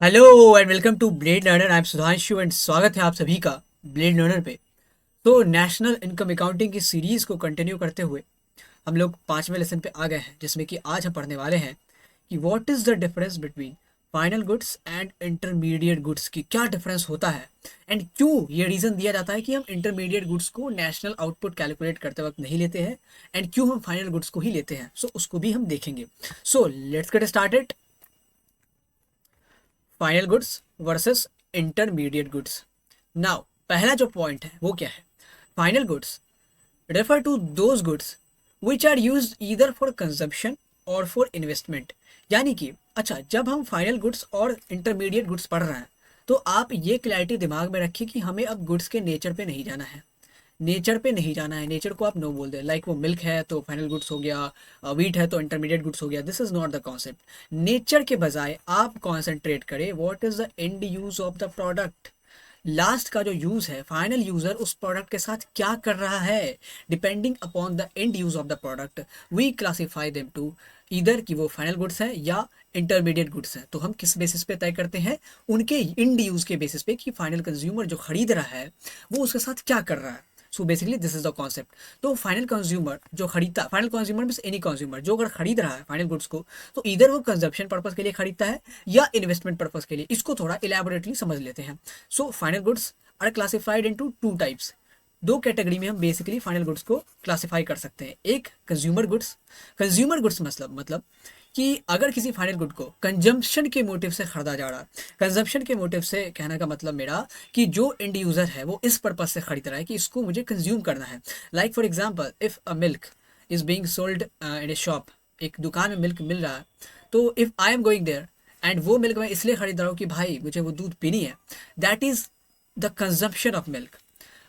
Hello and welcome to blade learner. I am Sudhanshu and स्वागत है आप सभी का ब्लेड लर्नर पे। तो नेशनल इनकम अकाउंटिंग की सीरीज को कंटिन्यू करते हुए हम लोग 5वें लेसन पे आ गए हैं, जिसमें कि आज हम पढ़ने वाले हैं कि what is the difference between final goods and intermediate goods की क्या डिफरेंस होता है एंड क्यों ये रीज़न दिया जाता है कि हम इंटरमीडिएट गुड्स को नेशनल आउटपुट कैलकुलेट करते वक्त नहीं लेते हैं एंड क्यों हम फाइनल गुड्स को ही लेते हैं। सो उसको भी हम देखेंगे। So let's get started. Final goods versus intermediate goods. Now पहला जो पॉइंट है वो क्या है? Final goods refer to those goods which are use either for consumption और फॉर इन्वेस्टमेंट। यानी कि अच्छा, जब हम फाइनल गुड्स और इंटरमीडिएट गुड्स पढ़ रहे हैं तो आप ये क्लैरिटी दिमाग में रखिए कि हमें अब गुड्स के नेचर पे नहीं जाना है। नेचर पे नहीं जाना है, नेचर को आप नो बोल दे। लाइक वो मिल्क है तो फाइनल गुड्स हो गया, वीट है तो इंटरमीडिएट गुड्स हो गया। This is not the concept. Nature के बजाय आप कॉन्सेंट्रेट करें what is the end use of the product. Last का जो यूज है, फाइनल यूजर उस प्रोडक्ट के साथ क्या कर रहा है। Depending upon the end use of the product we classify them to either कि वो फाइनल गुड्स है या इंटरमीडिएट गुड्स है। तो हम किस बेसिस पे तय करते हैं? उनके एंड यूज के बेसिस पे कि फाइनल कंज्यूमर जो खरीद रहा है वो उसके साथ क्या कर रहा है। So basically this is the concept. तो फाइनल कंज्यूमर जो खरीदता, final consumer means any consumer जो अगर खरीद रहा है फाइनल गुड्स को, तो इधर वो कंजप्शन पर्पस के लिए खरीदता है या इन्वेस्टमेंट पर्पस के लिए। इसको थोड़ा इलेबोरेटली समझ लेते हैं। So final goods are classified into two types. दो कैटेगरी में हम बेसिकली फाइनल गुड्स को क्लासिफाई कर सकते हैं। एक कंज्यूमर गुड्स। कंज्यूमर गुड्स मतलब कि अगर किसी फाइनल गुड को कंजम्पशन के मोटिव से खरीदा जा रहा है। कंजम्पशन के मोटिव से कहने का मतलब मेरा कि जो एंड यूजर है वो इस पर्पज से खरीद रहा है कि इसको मुझे कंज्यूम करना है। Like for example, if a milk is being sold in a shop, एक दुकान में मिल्क मिल रहा है, तो if I am going there and वो मिल्क मैं इसलिए खरीद रहा हूँ कि भाई मुझे वो दूध पीनी है, that is the consumption of milk.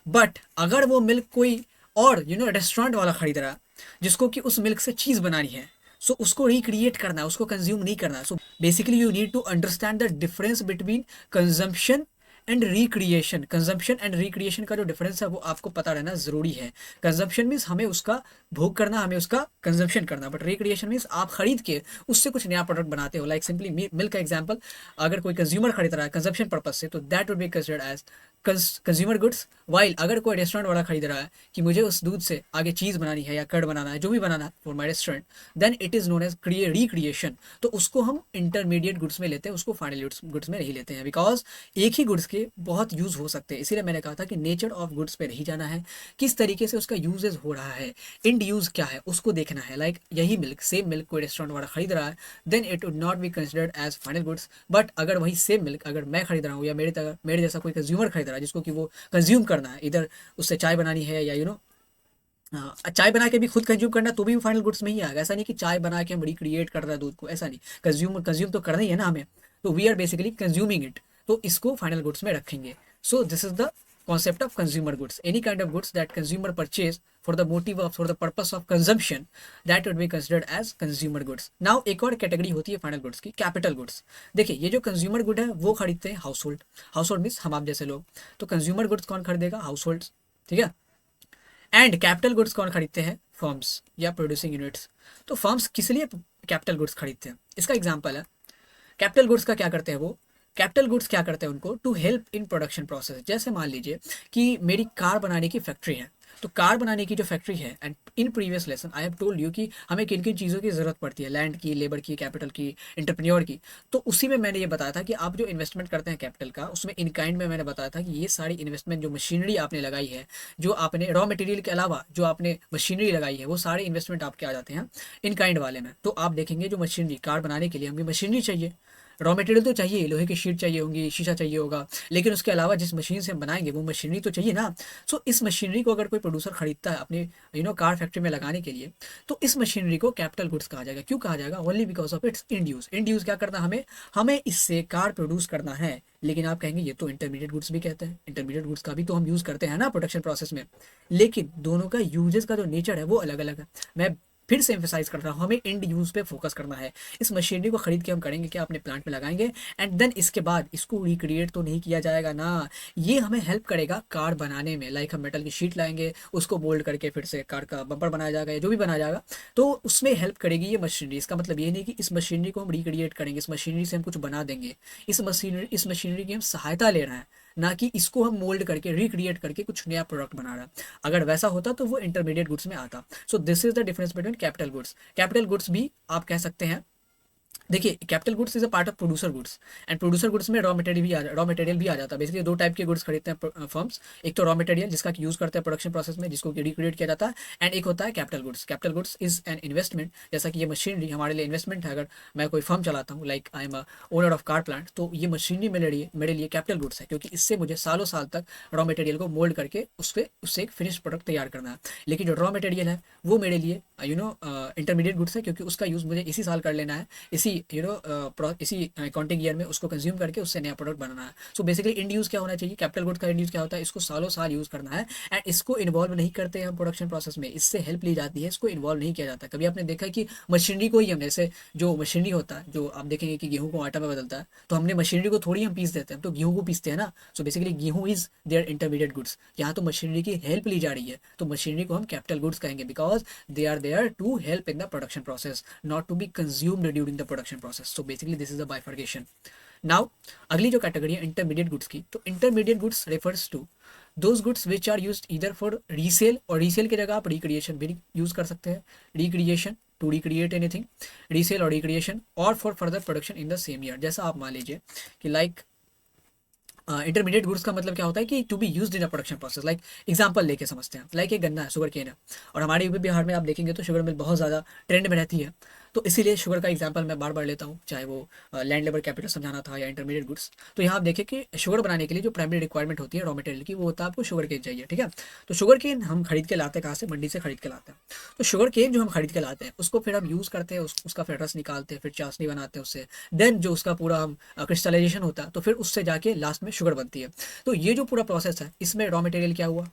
But अगर वो मिल्क कोई और रेस्टोरेंट वाला खरीद रहा है जिसको कि उस मिल्क से चीज़ बनानी है, सो उसको रिक्रिएट करना है, उसको कंज्यूम नहीं करना। So basically you need to understand the difference between consumption and recreation. Consumption and recreation का जो डिफरेंस है वो आपको पता रहना जरूरी है। कंजम्पशन मीन्स हमें उसका भोग करना, हमें उसका कंजम्पशन करना, बट रिक्रिएशन मीन्स आप खरीद के उससे कुछ नया प्रोडक्ट बनाते हो। लाइक सिंपली मिल्क का एग्जांपल, अगर कोई कंज्यूमर खरीद रहा है कंजम्पशन पर्पज से, तो that would be considered as consumer goods. While अगर कोई रेस्टोरेंट वाला खरीद रहा है कि मुझे उस दूध से आगे चीज़ बनानी है या कर्ड बनाना है, जो भी बनाना है for my restaurant, then it is known as recreation. तो उसको हम इंटरमीडिएट गुड्स में लेते हैं, उसको फाइनल गुड्स में नहीं लेते हैं, बिकॉज एक ही गुड्स के बहुत यूज़ हो सकते हैं। इसीलिए मैंने कहा था कि नेचर ऑफ गुड्स पे नहीं जाना है, किस तरीके से उसका यूजेज हो रहा है, एंड यूज़ क्या है उसको देखना है। लाइक यही मिल्क, सेम मिल्क कोई रेस्टोरेंट वाला खरीद रहा है, then it would not be considered as final goods. But अगर वही सेम मिल्क अगर मैं खरीद रहा हूँ या मेरे जैसा कोई कंज्यूमर खरीद रहा है जिसको कि वो कंज्यूम करना है, इधर उससे चाय बनानी है या चाय बना के भी खुद कंज्यूम करना, तो भी फाइनल गुड्स में ही आएगा। ऐसा नहीं कि चाय बना के हम रिक्रिएट कर रहे हैं दूध को, ऐसा नहीं। कंज्यूम तो करना ही है ना हमें, तो we are basically consuming it, तो इसको फाइनल गुड्स में रखेंगे। So this is the concept of consumer goods. Any kind of goods that consumer purchase for the motive of, for the purpose of consumption, that would be considered as consumer goods. Now एक और category होती है final goods की, capital goods. देखिए ये जो consumer good है वो खरीदते हैं house hold. House hold means हम आप जैसे लोग। तो कंज्यूमर गुड्स कौन खरीदेगा? हाउस होल्ड, ठीक है। एंड कैपिटल गुड्स कौन खरीदते हैं? फर्म्स या प्रोड्यूसिंग यूनिट्स। तो फर्म्स किस लिए कैपिटल गुड्स खरीदते हैं, इसका एग्जाम्पल है। कैपिटल गुड्स का क्या करते हैं वो? कैपिटल गुड्स क्या करते हैं उनको? To help in production process. जैसे मान लीजिए कि मेरी कार बनाने की फैक्ट्री है, तो कार बनाने की जो फैक्ट्री है, and in previous lesson I have told you कि हमें किन किन चीज़ों की ज़रूरत पड़ती है, लैंड की, लेबर की, कैपिटल की, एंटरप्रेन्योर की। तो उसी में मैंने ये बताया था कि आप जो इन्वेस्टमेंट करते हैं कैपिटल का, उसमें इन काइंड में मैंने बताया था कि ये सारी इन्वेस्टमेंट जो मशीनरी आपने लगाई है, जो आपने रॉ मटेरियल के अलावा जो आपने मशीनरी लगाई है, वो सारे इन्वेस्टमेंट आपके आ जाते हैं इन काइंड वाले में। तो आप देखेंगे जो मशीनरी, कार बनाने के लिए हमें मशीनरी चाहिए, रॉ मटेरियल तो चाहिए, लोहे की शीट चाहिए होंगी, शीशा चाहिए होगा, लेकिन उसके अलावा जिस मशीन से हम बनाएंगे वो मशीनरी तो चाहिए ना। सो इस मशीनरी को अगर कोई प्रोड्यूसर खरीदता है अपने कार फैक्ट्री में लगाने के लिए, तो इस मशीनरी को कैपिटल गुड्स कहा जाएगा। क्यों कहा जाएगा? Only because of its end use. End use क्या करना हमें? हमें इससे कार प्रोड्यूस करना है। लेकिन आप कहेंगे ये तो इंटरमीडिएट गुड्स भी कहते हैं, इंटरमीडिएट गुड्स का भी तो हम यूज़ करते हैं ना प्रोडक्शन प्रोसेस में। लेकिन दोनों का यूजेस का जो नेचर है वो अलग अलग है। मैं फिर से एम्फेसाइज कर रहा हूँ, हमें एंड यूज पे फोकस करना है। इस मशीनरी को खरीद के हम करेंगे क्या, अपने प्लांट में लगाएंगे एंड देन इसके बाद इसको रिक्रिएट तो नहीं किया जाएगा ना। ये हमें हेल्प करेगा कार बनाने में, लाइक हम मेटल की शीट लाएंगे, उसको मोल्ड करके फिर से कार का बम्पर बनाया जाएगा या जो भी बनाया जाएगा, तो उसमें हेल्प करेगी ये मशीनरी। इसका मतलब ये नहीं कि इस मशीनरी को हम रिक्रिएट करेंगे, इस मशीनरी से हम कुछ बना देंगे, इस मशीनरी की हम सहायता ले रहे हैं, ना कि इसको हम मोल्ड करके रिक्रिएट करके कुछ नया प्रोडक्ट बना रहा है। अगर वैसा होता तो वो इंटरमीडिएट गुड्स में आता। सो this is the difference between capital goods. Capital goods भी आप कह सकते हैं, देखिए capital goods is a part of producer goods, and producer goods में रॉ मटेरियल भी आ जाता है। बेसिकली दो टाइप के गुड्स खरीदते हैं फर्म्स, एक तो रॉ मटेरियल जिसका यूज करते हैं प्रोडक्शन प्रोसेस में, जिसको रिक्रिएट किया जाता है, एंड एक होता है capital goods. Capital goods is an investment, जैसा कि ये मशीनरी हमारे लिए इन्वेस्टमेंट है। अगर मैं कोई फर्म चलाता हूँ, like I am a owner of car plant, तो ये मशीनरी मेरे लिए कैपिटल गुड्स है, क्योंकि इससे मुझे सालों साल तक रॉ मटेरियल को मोल्ड करके उससे एक फिनिश प्रोडक्ट तैयार करना है। लेकिन जो रॉ मटेरियल है वो मेरे लिए इंटरमीडिएट गुड्स है, क्योंकि उसका यूज मुझे इसी साल कर लेना है, इसी अकाउंटिंग ईयर में उसको कंज्यूम करके उससे नया प्रोडक्ट बनाना है। सो बेसिकली इंड यूज क्या होना चाहिए, कैपिटल गुड का इंड यूज क्या होता है, इसको सालों साल यूज करना है एंड इसको इन्वॉल्व नहीं करते हम प्रोडक्शन प्रोसेस में, इससे हेल्प ली जाती है, इसको इन्वॉल्व नहीं किया जाता। कभी आपने देखा कि मशीनरी को ही हम, जैसे जो मशीनरी होता है, जो आप देखेंगे कि गेहूं को आटा में बदलता है, तो हमने मशीनरी को थोड़ी हम पीस देते हैं, तो गेहूं को पीसते हैं ना। सो बेसिकली गेहूं इज देयर इंटरमीडिएट गुड्स। यहाँ तो मशीनरी की हेल्प ली जा रही है, तो मशीनरी को हम कैपिटल गुड्स कहेंगे, because they are there to help in the production process, not to be consumed during the production process. So basically this is the bifurcation. Now अगली जो कैटेगरी है इंटरमीडिएट गुड्स की, तो intermediate goods refers to those goods which are used either for resale, और resale की जगह आप recreation भी यूज कर सकते हैं, recreation to recreate anything, resale और रिक्रिएशन, और for further production in the same year. जैसा आप मान लीजिए कि लाइक इंटरमीडिएट गुड्स का मतलब क्या होता है कि to be used in a production process. Like example लेके समझते हैं, लाइक एक गन्ना है, शुगर केन है, और हमारे यूपी बिहार में आप देखेंगे तो शुगर मिल बहुत ज़्यादा ट्रेंड में रहती है, तो इसीलिए शुगर का एग्जांपल मैं बार बार लेता हूँ, चाहे वो लैंड लेबर कैपिटल समझाना था या इंटरमीडिएट गुड्स। तो यहाँ आप देखें कि शुगर बनाने के लिए जो प्राइमरी रिक्वायरमेंट होती है रॉ मटेरियल की, वो होता है आपको शुगर केन चाहिए, ठीक है। तो शुगर केन हम खरीद के लाते हैं कहाँ से, मंडी से खरीद के लाते हैं। तो शुगर केन जो हम खरीद के लाते हैं उसको फिर हम यूज़ करते हैं, उसका फिर रस निकालते हैं, फिर चाशनी बनाते हैं उससे, देन जो उसका पूरा हम क्रिस्टलाइजेशन होता है, तो फिर उससे जाके लास्ट में शुगर बनती है। तो ये जो पूरा प्रोसेस है, इसमें रॉ मटेरियल क्या हुआ,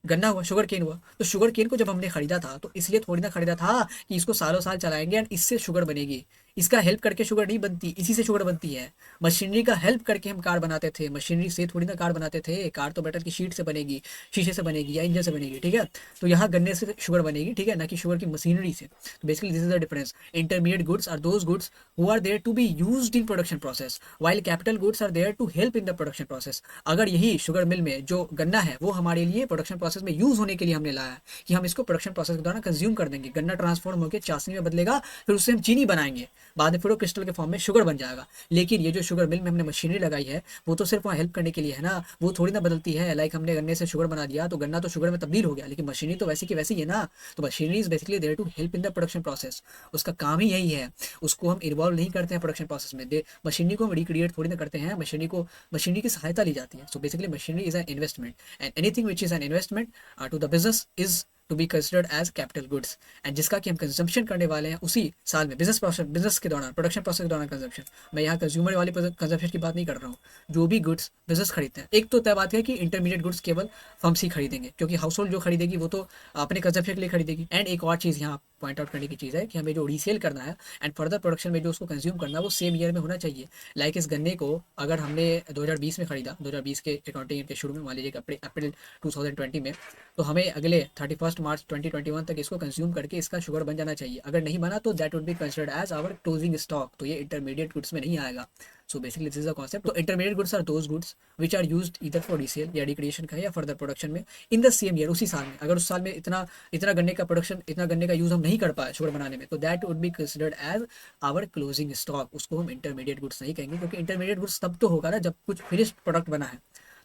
गन्ना हुआ, शुगर केन हुआ। तो शुगर केन को जब हमने खरीदा था तो इसलिए थोड़ी ना खरीदा था कि इसको सालों साल चलाएंगे एंड इससे शुगर बनेगी, इसका हेल्प करके शुगर नहीं बनती, इसी से शुगर बनती है। मशीनरी का हेल्प करके हम कार बनाते थे, मशीनरी से थोड़ी ना कार बनाते थे, कार तो मेटल की शीट से बनेगी, शीशे से बनेगी या इंजन से बनेगी, ठीक है। तो यहाँ गन्ने से शुगर बनेगी, ठीक है, ना कि शुगर की मशीनरी से। तो basically this is the difference. Intermediate goods are those goods who are there to be used in production process, while capital goods are there to help in the production process. अगर यही sugar mill में जो गन्ना है वो हमारे लिए production process में यूज होने के लिए हमने लाया है, कि हम इसको प्रोडक्शन प्रोसेस के दौरान कंज्यूम कर देंगे, गन्ना ट्रांसफॉर्म होकर चाशनी में बदलेगा, फिर उससे हम चीनी बनाएंगे, बाद में फिर वो क्रिस्टल के फॉर्म में शुगर बन जाएगा। लेकिन ये जो शुगर मिल में हमने मशीनरी लगाई है वो तो सिर्फ वहाँ हेल्प करने के लिए है ना, वो थोड़ी ना बदलती है। लाइक हमने गन्ने से शुगर बना दिया तो गन्ना तो शुगर में तब्दील हो गया, लेकिन मशीनरी तो वैसी की वैसी है ना। तो machinery is basically there to help in the production process, उसका काम ही यही है। उसको हम इन्वॉल्व नहीं करते हैं प्रोडक्शन प्रोसेस में, मशीनरी को हम रिक्रिएट थोड़ी ना करते हैं, मशीनरी की सहायता ली जाती है। So basically machinery is an investment and anything which is an investment to the business is to be considered as capital goods, and जिसका कि हम कंजम्पशन करने वाले हैं उसी साल में, बिजनेस के दौरान, प्रोडक्शन प्रोसेस के दौरान कंजम्पशन। मैं यहाँ कंज्यूमर वाली कंजम्पशन की बात नहीं कर रहा हूँ, जो भी गुड्स बिजनेस खरीदते हैं। एक तो तय बात है कि इंटरमीडिएट गुड्स केवल फर्म्स ही खरीदेंगे, क्योंकि हाउस होल्ड जो खरीदेगी वो तो अपने कंजम्पशन के लिए खरीदेगी। एंड एक और चीज़ यहाँ पॉइंट आउट करने की चीज़ है कि हमें जो रीसेल करना है एंड फर्दर प्रोडक्शन में जो उसको कंज्यूम करना है वो सेम ईयर में होना चाहिए। लाइक इस गन्ने को अगर हमने 2020 में खरीदा, 2020 के अकाउंटिंग ईयर के शुरू में, मान लीजिए अप्रैल 2020 में, तो हमें अगले 31 मार्च 2021 तक इसको कंज्यूम करके इसका शुगर बन जाना चाहिए। अगर नहीं बना तो that would be considered as our closing stock, तो ये इंटरमीडिएट गुड्स में नहीं आएगा। So basically this is the concept. तो intermediate goods are those goods which are used either for resale या रिक्रिएशन का या फर्दर प्रोडक्शन में इन द सेम ईयर, उसी साल में। अगर उस साल में इतना इतना गन्ने का प्रोडक्शन, इतना गन्ने का यूज हम नहीं कर पाए शुगर बनाने में, तो that would be considered as our closing stock, उसको हम इंटरमीडिएट गुड्स नहीं कहेंगे, क्योंकि इंटरमीडिएट गुड्स तब तो होगा ना जब कुछ फिनिश्ड प्रोडक्ट बना है।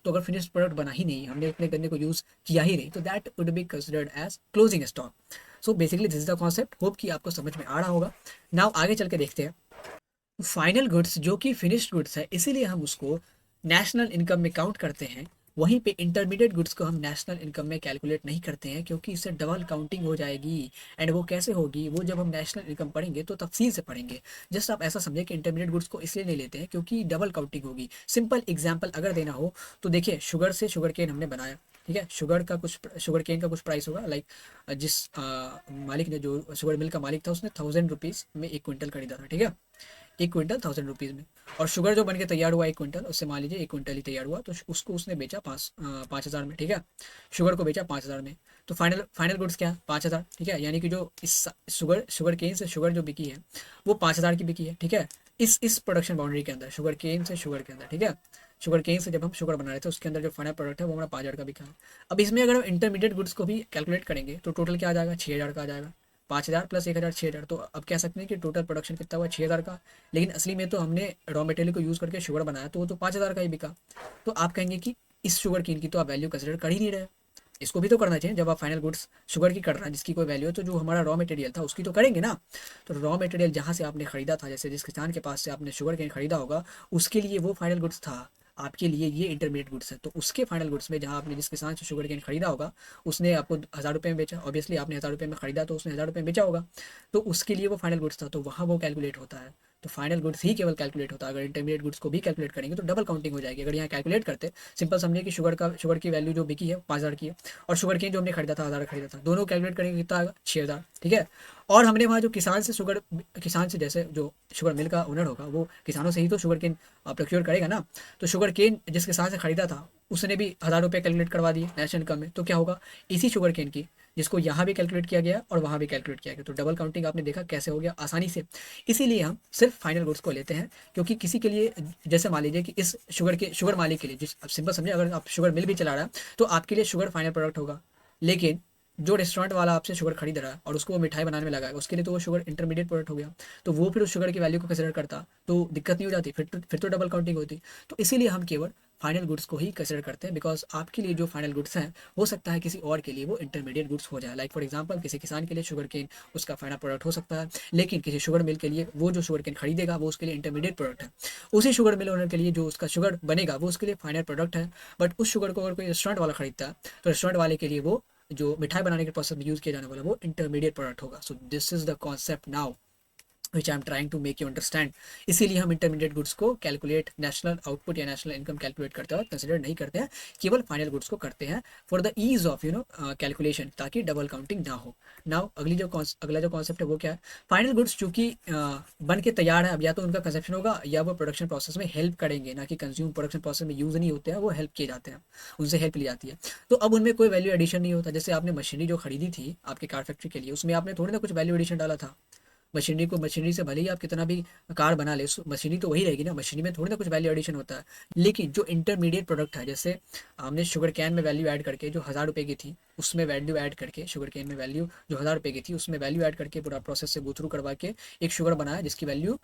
तो अगर फिनिश्ड प्रोडक्ट बना ही नहीं, हमने अपने गन्ने को यूज़ किया ही नहीं, तो that would be considered as closing stock. So basically this is the concept, hope कि आपको समझ में आ रहा होगा। नाउ आगे चल के देखते हैं फाइनल गुड्स जो कि फिनिश्ड गुड्स है, इसीलिए हम उसको नेशनल इनकम में काउंट करते हैं। वहीं पे इंटरमीडिएट गुड्स को हम नेशनल इनकम में कैलकुलेट नहीं करते हैं, क्योंकि इससे डबल काउंटिंग हो जाएगी। एंड वो कैसे होगी, वो जब हम नेशनल इनकम पढ़ेंगे तो तफसील से पढ़ेंगे। जस्ट आप ऐसा समझे कि इंटरमीडिएट गुड्स को इसलिए नहीं लेते हैं क्योंकि डबल काउंटिंग होगी। सिंपल एग्जाम्पल अगर देना हो तो देखिए, शुगर से शुगर केन हमने बनाया, ठीक है। शुगर केन का कुछ प्राइस होगा, लाइक जिस मालिक ने, जो शुगर मिल का मालिक था, उसने 1000 रुपीज़ में 1 क्विंटल खरीदा था, ठीक है, 1 क्विंटल 1000 रुपीज़ में। और शुगर जो बन के तैयार हुआ 1 क्विंटल, उससे मान लीजिए 1 क्विंटल ही तैयार हुआ, तो उसको उसने बेचा 5,000 में, ठीक है, शुगर को बेचा 5,000 में। तो फाइनल फाइनल गुड्स क्या है, 5,000, ठीक है, यानी कि जो इस शुगर केन से शुगर जो बिकी है वो 5,000 की बिकी है, ठीक है, इस प्रोडक्शन बाउंड्री के अंदर, शुगर केन से शुगर के अंदर, ठीक है, शुगर केन से जब हम शुगर बना रहे थे उसके अंदर जो फाइनल प्रोडक्ट है वो हमारा 5,000 का बिका है। अब इसमें अगर हम इंटरमीडिएट गुड्स को भी कैलकुलेट करेंगे तो टोटल क्या आ जाएगा, 6,000 का आ जाएगा, 5,000 प्लस 1,000, 6,000। तो अब कह सकते हैं कि टोटल प्रोडक्शन कितना हुआ, 6,000 का। लेकिन असली में तो हमने रॉ मटेरियल को यूज़ करके शुगर बनाया, तो वो तो 5,000 का ही बिका। तो आप कहेंगे कि इस शुगर केन की तो आप वैल्यू कंसिडर कर ही नहीं रहे, इसको भी तो करना चाहिए। जब आप फाइनल गुड्स शुगर की कर रहे हैं जिसकी कोई वैल्यू है, तो जो हमारा रॉ मटेरियल था उसकी तो करेंगे ना। तो रॉ मटेरियल जहाँ से आपने खरीदा था, जैसे जिस किसान के पास से आपने शुगर केन खरीदा होगा, उसके लिए वो फाइनल गुड्स था, आपके लिए ये इंटरमीडिएट गुड्स है। तो उसके फाइनल गुड्स में जहाँ आपने जिस किसान से शुगर केन खरीदा होगा, उसने आपको 1,000 रुपये में बेचा, ऑब्वियसली आपने 1,000 रुपये में खरीदा तो उसने 1,000 रुपये में बेचा होगा, तो उसके लिए वो फाइनल गुड्स था, तो वहाँ वो कैलकुलेट होता है। तो फाइनल गुड्स ही केवल कैलकुलेट होता है। अगर इंटरमीडिएट गुड्स को भी कैलकुलेट करेंगे तो डबल काउंटिंग हो जाएगी। अगर यहाँ कैलकुलेट करते, सिंपल समझिए कि शुगर की वैल्यू जो बिकी है 5,000 की है, और शुगर केन जो हमने खरीदा था 1,000 खरीदा था, दोनों कैलकुलेट करेंगे कितना आएगा, 6,000, ठीक है। और हमने वहाँ जो किसान से जैसे जो शुगर मिल का ओनर होगा, वो किसानों से ही तो शुगर केन प्रोक्योर करेगा ना। तो शुगर केन जिस किसान से खरीदा था उसने भी 1,000 रुपये कैलकुलेट करवा दिए नेशनल इनकम में, तो क्या होगा, इसी शुगर केन की जिसको यहाँ भी कैलकुलेट किया गया और वहाँ भी कैलकुलेट किया गया, तो डबल काउंटिंग आपने देखा कैसे हो गया आसानी से। इसीलिए हम सिर्फ फाइनल गुड्स को लेते हैं, क्योंकि किसी के लिए, जैसे मान लीजिए कि इस शुगर मालिक के लिए, जिस अब सिंपल समझिए, अगर आप शुगर मिल भी चला रहा है तो आपके लिए शुगर फाइनल प्रोडक्ट होगा। लेकिन जो रेस्टोरेंट वाला आपसे शुगर खरीद रहा है और उसको वो मिठाई बनाने में लगाएगा, उसके लिए तो वो शुगर इंटरमीडिएट प्रोडक्ट हो गया। तो वो फिर उस शुगर की वैल्यू को कंसिडर करता तो दिक्कत नहीं हो जाती, फिर तो डबल काउंटिंग होती। तो इसीलिए हम केवल फाइनल गुड्स को ही कंसिडर करते हैं, बिकॉज आपके लिए जो फाइनल गुड्स हैं हो सकता है किसी और के लिए वो इंटरमीडिएट गुड्स हो जाए। लाइक फॉर एग्जांपल, किसी किसान के लिए शुगर केन उसका फाइनल प्रोडक्ट हो सकता है, लेकिन किसी शुगर मिल के लिए वो जो शुगर केन खरीदेगा वो उसके लिए इंटरमीडिएट प्रोडक्ट है। उसी शुगर मिल ओनर के लिए जो उसका शुगर बनेगा वो उसके लिए फाइनल प्रोडक्ट है। बट उस शुगर को अगर कोई रेस्टोरेंट वाला खरीदता है तो रेस्टोरेंट वाले के लिए वो जो मिठाई बनाने के प्रोसेस में यूज किया जाने वाला वो इंटरमीडिएट प्रोडक्ट होगा। So this is the concept now which I am trying to make you understand. इसीलिए हम इंटरमीडिएट गुड्स को कैलकुलेट, नेशनल आउटपुट या नेशनल इनकम कैलकुलेट करते हैं कंसिडर नहीं करते हैं, केवल फाइनल गुड्स को करते हैं for the ease of calculation, ताकि डबल काउंटिंग ना हो। नाउ अगला जो कॉन्सेप्ट है वो क्या है, फाइनल गुड्स चूंकि बन के तैयार है, अब या तो उनका कंसेप्शन होगा या वो प्रोडक्शन प्रोसेस में हेल्प करेंगे, ना कि कंज्यूम प्रोडक्शन प्रोसेस में यूज नहीं होते हैं, वो हेल्प किए जाते हैं, उनसे हेल्प ली जाती है। तो अब उनमें कोई वैल्यू एडिशन नहीं होता। जैसे आपने मशीनरी जो खरीदी थी आपके कार फैक्ट्री के लिए, उसमें आपने थोड़ी ना कुछ वैल्यू एडिशन डाला था। मशीनरी से भले ही आप कितना भी कार बना ले, मशीनरी तो वही रहेगी ना, मशीनरी में थोड़ी ना कुछ वैल्यू एडिशन होता है। लेकिन जो इंटरमीडिएट प्रोडक्ट है, जैसे हमने शुगर कैन में वैल्यू ऐड करके जो 1,000 रुपये की थी उसमें वैल्यू ऐड करके, शुगर कैन में वैल्यू जो 1,000 रुपये की थी उसमें वैल्यू ऐड करके पूरा प्रोसेस से गो थ्रू करवा के एक शुगर बनाया जिसकी वैल्यू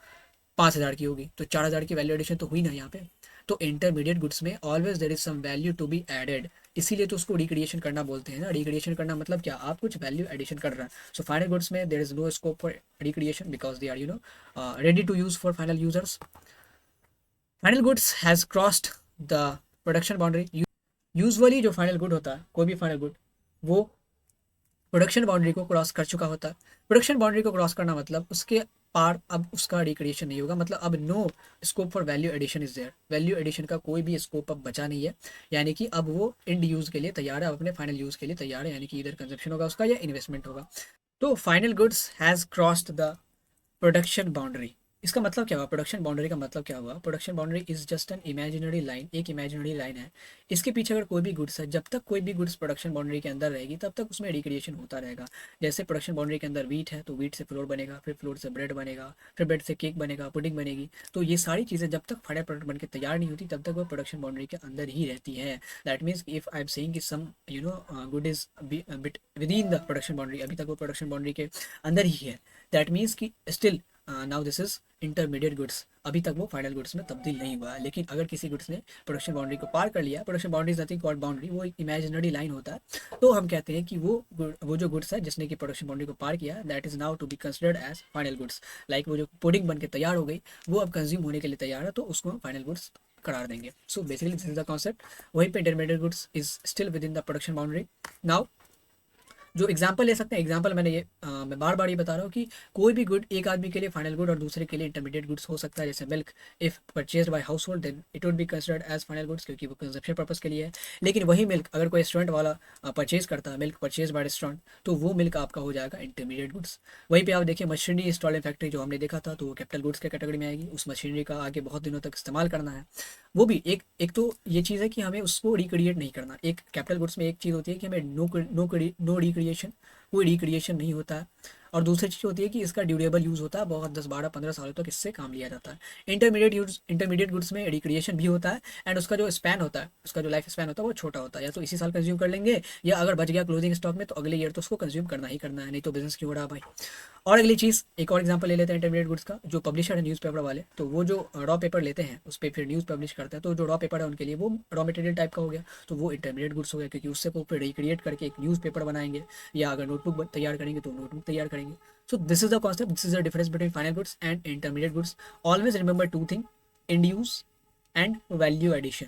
5,000 की होगी, तो 4,000 की वैल्यू एडिशन तो हुई ना यहाँ पे। तो इंटरमीडिएट गुड्स में always there is some value to be added, इसीलिए तो उसको रिक्रिएशन करना बोलते हैं ना। रिक्रिएशन करना मतलब क्या, आप कुछ वैल्यू एडिशन कर रहे हैं। सो फाइनल गुड्स में there is no scope for recreation because they are ready to use for final users. Final goods has crossed the production boundary. Usually जो फाइनल गुड होता है, कोई भी फाइनल गुड, वो प्रोडक्शन बाउंड्री को cross कर चुका होता है। प्रोडक्शन बाउंड्री को क्रॉस करना मतलब उसके पार अब उसका रिक्रिएशन नहीं होगा, मतलब अब no scope for value addition is there, value addition का कोई भी स्कोप अब बचा नहीं है। यानी कि अब वो इंड यूज के लिए तैयार है, अब अपने फाइनल यूज के लिए तैयार है, यानी कि इधर कंजप्शन होगा उसका या इन्वेस्टमेंट होगा। तो final goods has crossed the production boundary. इसका मतलब क्या हुआ, प्रोडक्शन बाउंड्री का मतलब क्या हुआ, production boundary is just an imaginary line, एक इमेजिनरी लाइन है। इसके पीछे अगर कोई भी गुड्स है, जब तक कोई भी गुड्स प्रोडक्शन बाउंड्री के अंदर रहेगी तब तक उसमें रिक्रिएशन होता रहेगा। जैसे प्रोडक्शन बाउंड्री के अंदर वीट है तो वीट से फ्लोर बनेगा, फिर फ्लोर से ब्रेड बनेगा, फिर ब्रेड से केक बनेगा, पुडिंग बनेगी। तो ये सारी चीज़ें जब तक फाइनल प्रोडक्ट बन के तैयार नहीं होती तब तक वो प्रोडक्शन बाउंड्री के अंदर ही रहती है। That means if I am saying कि some good is bit within the production boundary, अभी तक वो प्रोडक्शन बाउंड्री के अंदर ही है, दैट मीन्स कि still now this is intermediate goods, अभी तक वो फाइनल गुड्स में तब्दील नहीं हुआ है। लेकिन अगर किसी गुड्स ने प्रोडक्शन बाउंड्री को पार कर लिया, production boundary is nothing called boundary, वो एक इमेजिनरी लाइन होता है, तो हम कहते हैं कि वो जो गुड्स है जिसने कि प्रोडक्शन बाउंड्री को पार किया, that is now to be considered as final goods. Like वो जो पुडिंग बन के तैयार हो गई, वो अब कंज्यूम होने के लिए तैयार है, तो उसको हम फाइनल गुड्स करार देंगे। सो basically this is the concept. वहीं पे intermediate goods is still with in the production boundary. Now जो एग्जांपल ले सकते हैं, एग्जांपल मैंने ये मैं बार बार ये बता रहा हूँ कि कोई भी गुड एक आदमी के लिए फाइनल गुड और दूसरे के लिए इंटरमीडिएट गुड्स हो सकता है। जैसे milk, if purchase by household then it would be considered as final goods, क्योंकि वो कंजप्शन पर्पस के लिए है। लेकिन वही मिल्क अगर कोई रेस्टोरेंट वाला परचेज करता है, मिल्क परचेज बाय रेस्टोरेंट, तो वो मिल्क आपका हो जाएगा इंटरमीडिएट गुड्स। वहीं पे आप देखिए मशीनरी इंस्टॉल फैक्ट्री जो हमने देखा था, तो वो कैपिटल गुड्स के कैटेगरी में आएगी। उस मशीनरी का आगे बहुत दिनों तक इस्तेमाल करना है, वो भी एक एक तो ये चीज़ है कि हमें उसको रिक्रिएट नहीं करना। एक कैपिटल गुड्स में एक चीज़ होती है कि हमें नो रिक्रिएशन, कोई रिक्रिएशन नहीं होता है। और दूसरी चीज़ होती है कि इसका ड्यूरेबल यूज़ होता है, बहुत 10 12 15 सालों तक इससे काम लिया जाता है। इंटरमीडिएट गुड्स में रिक्रिएशन भी होता है, एंड उसका जो स्पैन होता है, उसका जो लाइफ स्पैन होता है वो छोटा होता है। या तो इसी साल कंज्यूम कर लेंगे, या अगर बच गया क्लोजिंग स्टॉक में तो अगले ईयर तो उसको कंज्यूम करना ही करना है, नहीं तो बिजनेस क्यों रहा भाई। और अगली चीज़, एक और एग्जांपल ले लेते हैं इंटरमीडिएट गुड्स का। जो पब्लिशर है न्यूज़पेपर वाले, तो वो जो रॉ पेपर लेते हैं उस पर फिर न्यूज़ पब्लिश करते हैं, तो जो रॉ पेपर है उनके लिए वो रॉ मटेरियल टाइप का हो गया, तो वो इंटरमीडिएट गुड्स हो गया, क्योंकि उससे वो फिर रिक्रिएट करके एक न्यूज़ पेपर बनाएंगे, या अगर नोटबुक तैयार करेंगे तो नोटबुक तैयार करेंगे। So this is the concept, this is the difference between final goods and intermediate goods. Always remember two thing, end use and value addition.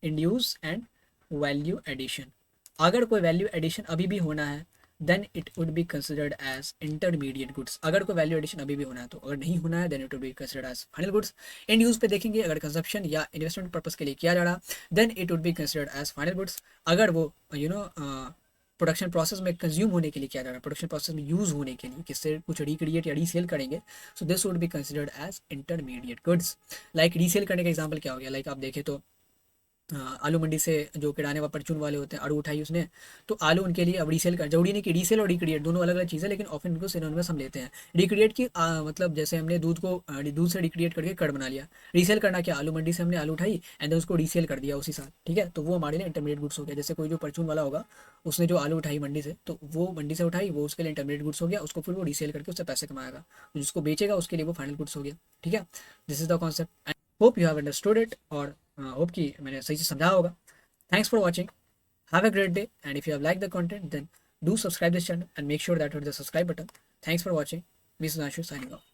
End use and value addition. अगर कोई value addition अभी भी होना है then it would be considered as intermediate goods. अगर कोई value addition अभी भी होना है, तो अगर नहीं होना है then it would be considered as final goods. End use पे देखेंगे, अगर कंजप्शन या इन्वेस्टमेंट पर्पस के लिए किया जा रहा then it would be considered as final goods. अगर वो प्रोडक्शन प्रोसेस में कंज्यूम होने के लिए किया जा रहा है, प्रोडक्शन प्रोसेस में यूज होने के लिए, किससे कुछ रिक्रिएट या रीसेल करेंगे, so this would be considered as intermediate goods. Like resale करने का एग्जाम्पल क्या हो गया, लाइक आप देखें तो आलू मंडी से जो किराने व परचून वाले होते हैं, आलू उठाई उसने, तो आलू उनके लिए अब रीसेल कर, जरूरी नहीं कि रीसेल और रिक्रिएट दोनों अलग अलग चीज़ें, लेकिन ऑफन इनको सिनोनिमस हम लेते हैं। रिक्रिएट की मतलब जैसे हमने दूध को दूध से रिक्रिएट करके कर्ड बना लिया। रीसेल करना क्या, आलू मंडी से हमने आलू उठाई एंड देन उसको रीसेल कर दिया उसी साल, ठीक है, तो वो हमारे लिए इंटरमीडिएट गुड्स हो गया। जैसे कोई जो परचून वाला होगा, उसने जो आलू उठाई मंडी से, तो वो मंडी से उठाई, वो उसके लिए इंटरमीडिएट गुड्स हो गया, उसको फिर वो रीसेल करके उससे पैसे कमाएगा, तो जिसको बेचेगा उसके लिए वो फाइनल गुड्स हो गया। ठीक है, this is the concept. Hope you have understood it, और होप कि मैंने सही से समझा होगा। Thanks for watching. Have a great day. And if you have liked the content, then do subscribe this channel and make sure that you hit the subscribe button. Thanks for watching. Me Sudhanshu signing off.